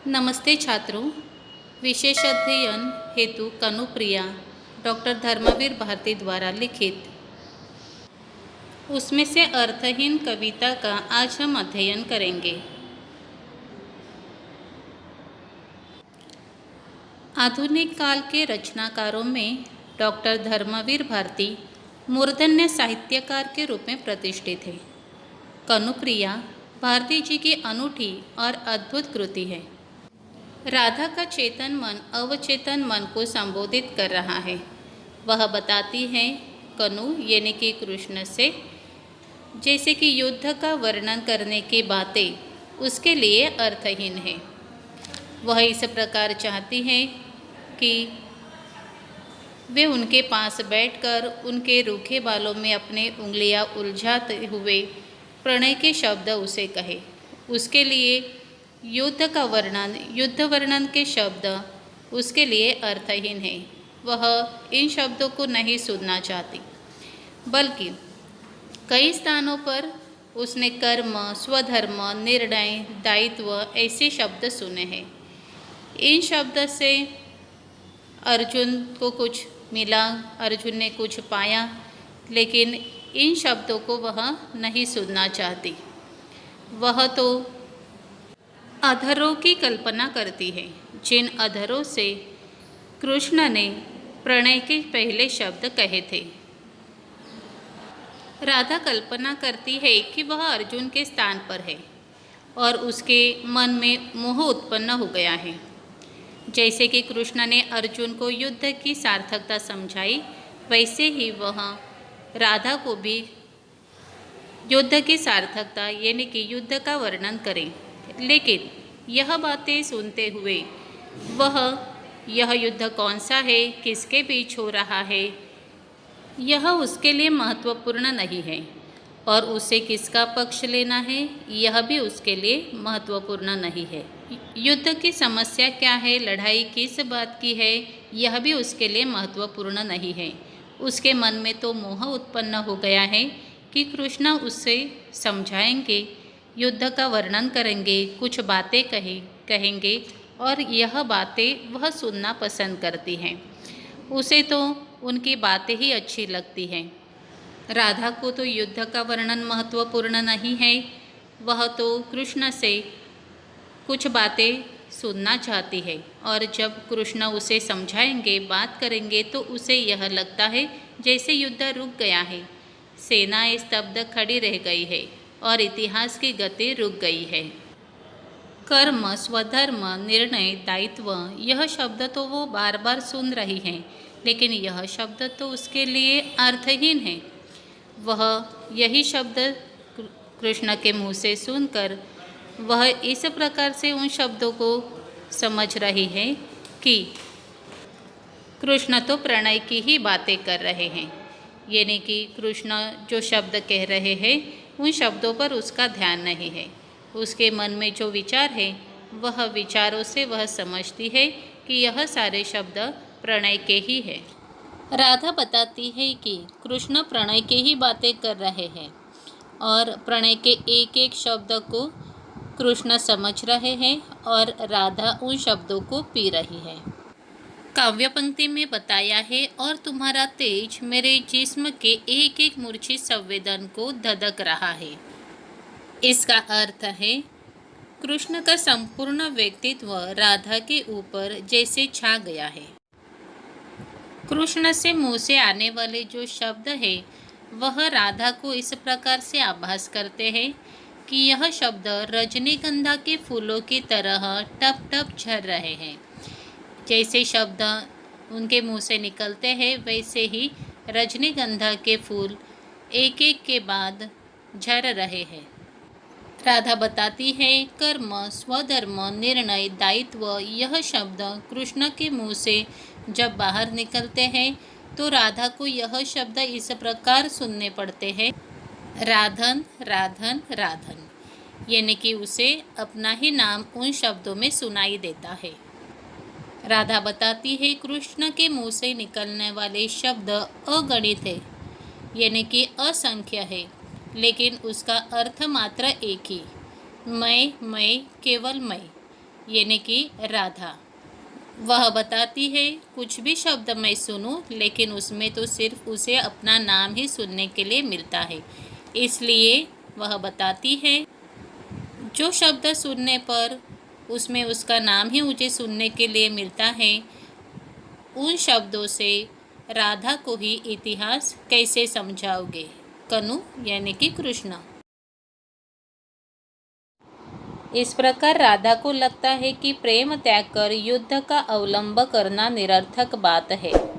नमस्ते छात्रों। विशेष अध्ययन हेतु कनुप्रिया डॉक्टर धर्मवीर भारती द्वारा लिखित उसमें से अर्थहीन कविता का आज हम अध्ययन करेंगे। आधुनिक काल के रचनाकारों में डॉक्टर धर्मवीर भारती मूर्धन्य साहित्यकार के रूप में प्रतिष्ठित है। कनुप्रिया भारती जी की अनूठी और अद्भुत कृति है। राधा का चेतन मन अवचेतन मन को संबोधित कर रहा है। वह बताती है कनु यानी कि कृष्ण से, जैसे कि युद्ध का वर्णन करने की बातें उसके लिए अर्थहीन है। वह इस प्रकार चाहती है कि वे उनके पास बैठकर उनके रूखे बालों में अपने उंगलियां उलझाते हुए प्रणय के शब्द उसे कहे। उसके लिए युद्ध वर्णन के शब्द उसके लिए अर्थहीन है। वह इन शब्दों को नहीं सुनना चाहती, बल्कि कई स्थानों पर उसने कर्म, स्वधर्म, निर्णय, दायित्व ऐसे शब्द सुने हैं। इन शब्द से अर्जुन को कुछ मिला, अर्जुन ने कुछ पाया, लेकिन इन शब्दों को वह नहीं सुनना चाहती। वह तो अधरों की कल्पना करती है, जिन अधरों से कृष्ण ने प्रणय के पहले शब्द कहे थे। राधा कल्पना करती है कि वह अर्जुन के स्थान पर है और उसके मन में मोह उत्पन्न हो गया है। जैसे कि कृष्ण ने अर्जुन को युद्ध की सार्थकता समझाई, वैसे ही वह राधा को भी युद्ध की सार्थकता यानी कि युद्ध का वर्णन करें। लेकिन यह बातें सुनते हुए वह यह युद्ध कौन सा है, किसके बीच हो रहा है, यह उसके लिए महत्वपूर्ण नहीं है, और उसे किसका पक्ष लेना है यह भी उसके लिए महत्वपूर्ण नहीं है। युद्ध की समस्या क्या है, लड़ाई किस बात की है, यह भी उसके लिए महत्वपूर्ण नहीं है। उसके मन में तो मोह उत्पन्न हो गया है कि कृष्ण उससे समझाएंगे, युद्ध का वर्णन करेंगे, कुछ बातें कहेंगे, और यह बातें वह सुनना पसंद करती हैं। उसे तो उनकी बातें ही अच्छी लगती हैं। राधा को तो युद्ध का वर्णन महत्वपूर्ण नहीं है। वह तो कृष्ण से कुछ बातें सुनना चाहती है, और जब कृष्ण उसे समझाएंगे, बात करेंगे, तो उसे यह लगता है जैसे युद्ध रुक गया है, सेनाएं स्तब्ध खड़ी रह गई है और इतिहास की गति रुक गई है। कर्म, स्वधर्म, निर्णय, दायित्व, यह शब्द तो वो बार बार सुन रही हैं, लेकिन यह शब्द तो उसके लिए अर्थहीन है। वह यही शब्द कृष्ण के मुँह से सुनकर वह इस प्रकार से उन शब्दों को समझ रही है कि कृष्ण तो प्रणय की ही बातें कर रहे हैं, यानी कि कृष्ण जो शब्द कह रहे हैं उन शब्दों पर उसका ध्यान नहीं है। उसके मन में जो विचार है, वह विचारों से वह समझती है कि यह सारे शब्द प्रणय के ही है। राधा बताती है कि कृष्ण प्रणय के ही बातें कर रहे हैं और प्रणय के एक एक शब्द को कृष्ण समझ रहे हैं और राधा उन शब्दों को पी रही है। काव्य पंक्ति में बताया है, और तुम्हारा तेज मेरे जिस्म के एक एक मूर्छित संवेदन को धधक रहा है। इसका अर्थ है कृष्ण का संपूर्ण व्यक्तित्व राधा के ऊपर जैसे छा गया है। कृष्ण से मुंह से आने वाले जो शब्द है, वह राधा को इस प्रकार से आभास करते हैं कि यह शब्द रजनीगंधा के फूलों की तरह टप टप झर रहे हैं। जैसे शब्द उनके मुंह से निकलते हैं, वैसे ही रजनीगंधा के फूल एक एक के बाद झर रहे हैं। राधा बताती है कर्म, स्वधर्म, निर्णय, दायित्व, यह शब्द कृष्ण के मुंह से जब बाहर निकलते हैं तो राधा को यह शब्द इस प्रकार सुनने पड़ते हैं, राधन राधन राधन, यानी कि उसे अपना ही नाम उन शब्दों में सुनाई देता है। राधा बताती है कृष्ण के मुंह से निकलने वाले शब्द अगणित है, यानी कि असंख्य है, लेकिन उसका अर्थ मात्र एक ही, मैं, केवल मैं। यानी कि राधा। वह बताती है, कुछ भी शब्द मैं सुनूं, लेकिन उसमें तो सिर्फ उसे अपना नाम ही सुनने के लिए मिलता है। इसलिए वह बताती है, जो शब्द सुनने पर उसमें उसका नाम ही मुझे सुनने के लिए मिलता है, उन शब्दों से राधा को ही इतिहास कैसे समझाओगे? कनु यानी कि कृष्ण। इस प्रकार राधा को लगता है कि प्रेम त्याग कर युद्ध का अवलंब करना निरर्थक बात है।